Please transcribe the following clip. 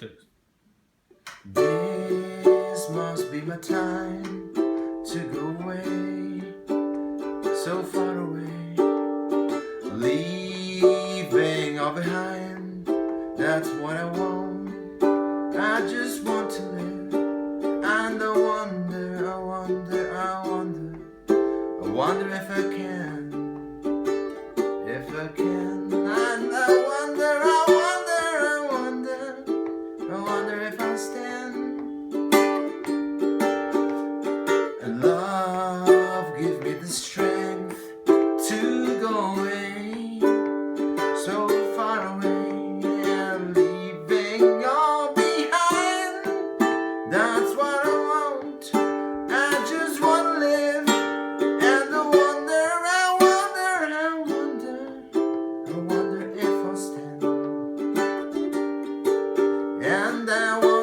Tres. This must be my time to go away, so far away, leaving all behind. That's what I want. I just want to live, and I wonder, I wonder, I wonder, I wonder if I can, if I can, and I wonder, I wonder, I wonder, I wonder if I'll stand. And love, give me the strength to go away, so far away, and leaving all behind. That's what I want. I just want to live, and I wonder, I wonder, I wonder, I wonder if I'll stand. And I wonder.